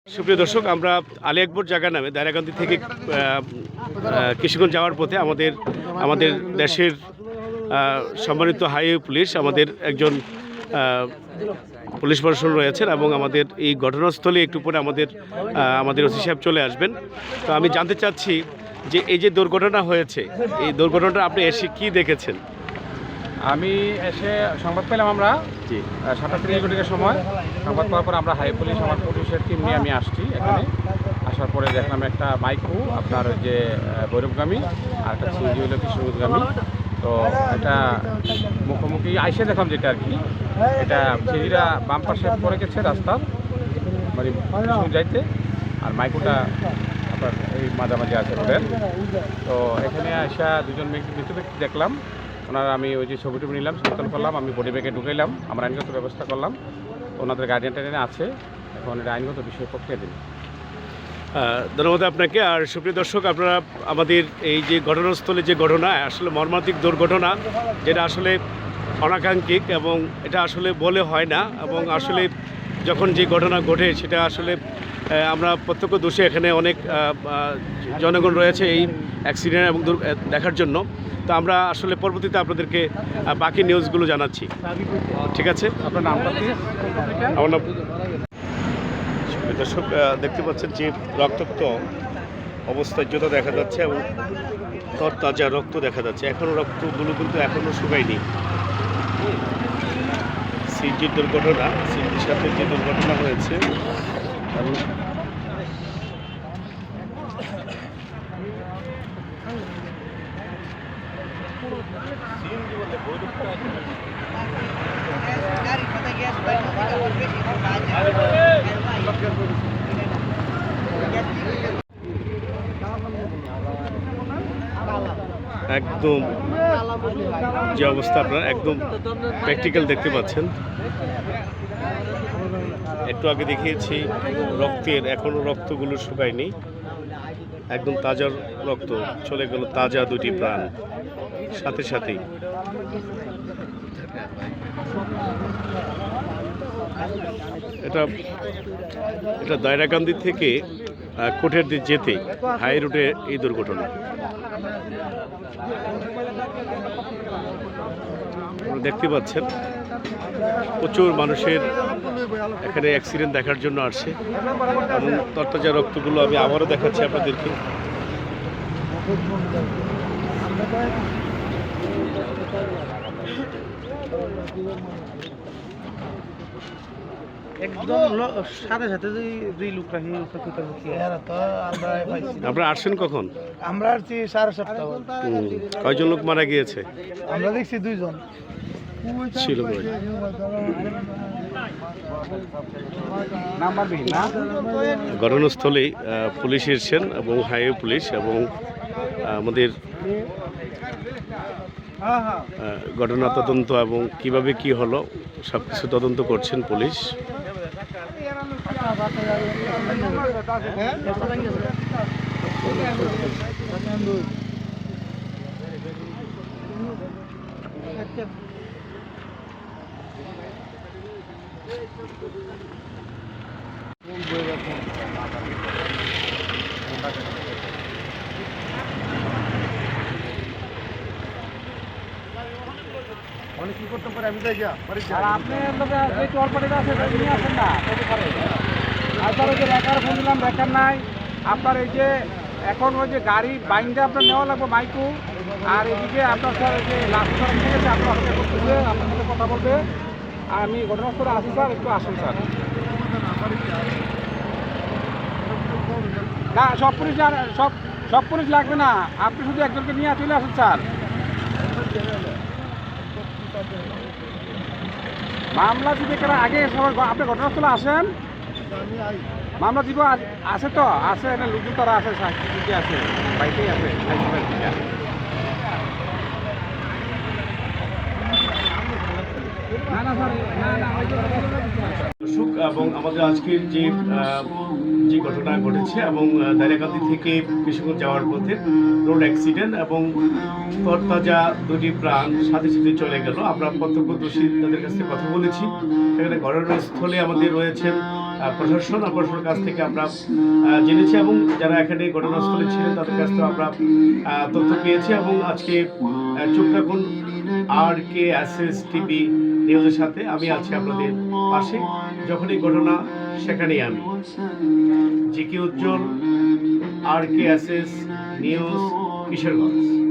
সুপ্রিয় দর্শক, আমরা আলী আকবর জায়গা নামে দায়রাকান্দি থেকে কিশোরগঞ্জ যাওয়ার পথে আমাদের দেশের সম্মানিত হাইওয়ে পুলিশ, আমাদের একজন পুলিশ প্রশাসন রয়েছেন এবং আমাদের এই ঘটনাস্থলে একটু পরে আমাদের ওসি সাহেব চলে আসবেন। তো আমি জানতে চাচ্ছি যে এই যে দুর্ঘটনা হয়েছে, এই দুর্ঘটনাটা আপনি এসে কি দেখেছেন? আমি এসে সংবাদ পেলাম আমরা 7:30 সময় সংবাদ পাওয়ার পর আমরা হাই পুলিশ আমার পুলিশের টিম নিয়ে আমি আসছি এখানে। আসার পরে দেখলাম একটা মাইক্রো আপনার ওই যে ভৈরবগামী আর একটা সিএনজি হলো কিশোরগঞ্জগামী। তো এটা মুখোমুখি আইসে দেখলাম যেটা আর কি, এটা সিঁড়িরা বাম পাশে পড়ে গেছে রাস্তার মানে যাইতে, আর মাইক্রোটা আপনার এই মাঝামাঝি আছে রোডের। তো এখানে আসা দুজন মৃত ব্যক্তি দেখলাম, ওনারা আমি ওই যে ছবিটুকু নিলাম, সমর্থন করলাম, আমি বডি ব্যাগে ঢুকাইলাম, আমরা আইনগত ব্যবস্থা করলাম। ওনাদের গার্ডিয়ান টার্ডিয়ান আছে, এখন এটা আইনগত বিষয়ে প্রক্রিয়া দিন। ধন্যবাদ আপনাকে। আর সুপ্রিয় দর্শক, আপনারা আমাদের এই যে ঘটনাস্থলে যে ঘটনা, আসলে মর্মান্তিক দুর্ঘটনা, যেটা আসলে অনাকাঙ্ক্ষিক এবং এটা আসলে বলে হয় না, এবং আসলে যখন যে ঘটনা ঘটে সেটা আসলে আমরা প্রত্যক্ষদর্শী, এখানে অনেক জনগণ রয়েছে এই অ্যাক্সিডেন্ট এবং দেখার জন্য। তো আমরা আসলে পরবর্তীতে আপনাদেরকে বাকি নিউজগুলো জানাচ্ছি। ঠিক আছে, আপনার নামটা কি? আমার নাম। দর্শক, দেখতে পাচ্ছেন যে রক্তাক্ত অবস্থায় জুতা দেখা যাচ্ছে এবং তরতাজা রক্ত দেখা যাচ্ছে। এখনও রক্তগুলো কিন্তু এখনও শুকায়নি। সিএনজির দুর্ঘটনা, সিএনজির সাথে যে দুর্ঘটনা হয়েছে এবং একদম যে অবস্থা আপনারা একদম প্র্যাকটিক্যাল দেখতে পাচ্ছেন। একটু আগে দেখিয়েছি রক্তের, এখনও রক্তগুলো শুকায়নি, একদম তাজা রক্ত চলে গেল, তাজা দুটি প্রাণ সাথে সাথেই। এটা দায়রাকান্দি থেকে কোটের দিকে যেতে হাই রুটে এই দুর্ঘটনা। দেখতে পাচ্ছেন প্রচুর মানুষের এখানে অ্যাক্সিডেন্ট দেখার জন্য আসছে এবং তরতাজা রক্তগুলো আমি আবারও দেখাচ্ছি আপনাদেরকে। আপনারা আসছেন কখন? আমরা আসছি 7:30। কয়জন লোক মারা গিয়েছে? আমরা দেখছি 2 জন ছিল। ঘটনাস্থলেই পুলিশ এসেছেন এবং হাইওয়ে পুলিশ এবং আমাদের ঘটনা তদন্ত এবং কিভাবে কি হলো সব কিছু তদন্ত করছেন পুলিশ। কি করতে পারে আমি যাই আপনি যে চলপাটিটা আছে নিয়ে আসেন না, আপনার ওই যে রেকার ফোন দিলাম, রেকার নাই। আপনার এই যে এখন ওই যে গাড়ি বাইন্দে আপনার নেওয়া লাগবে মাইকু, আর এদিকে আপনার স্যার যে লাস্ট স্যার নিয়ে গেছে, আপনার অপেক্ষা করতেছে, আপনার সাথে কথা বলবে। আমি ঘটনাস্থলে আসি স্যার, একটু আসুন স্যার। না, সব পুলিশ লাগবে না, আপনি শুধু একজনকে নিয়ে চলে আসুন স্যার। মামলা দিবে কেন আগে সবাই আপনি ঘটনাস্থলে আসেন, মামলা দিব আছে তো আছে, এটা লোকজন তারা আছে, সাক্ষী আছে, বাইকেই আছে। এবং আমাদের আজকের যে ঘটনা ঘটেছে এবং দায়রাকান্দি থেকে কিশোরগঞ্জ যাওয়ার পথে রোড অ্যাক্সিডেন্ট এবং তরতাজা দুটি প্রাণ সাথে সাথে চলে গেল। আমরা প্রত্যক্ষদর্শী তাদের কাছ থেকে কথা বলেছি। সেখানে ঘটনাস্থলে আমাদের রয়েছেন প্রশাসন আর প্রশাসনের কাছ থেকে আমরা জেনেছি এবং যারা এখানে ঘটনাস্থলে ছিলেন তাদের কাছ থেকে আমরা তথ্য পেয়েছি এবং আজকে চোখ রাখুন RKSS টিভি নিউজের সাথে আমি আছি আপনাদের পাশে। যখনই ঘটনা সেখানেই আমি জিকে উজ্জ্বল, RKSS নিউজ, কিশোরগঞ্জ।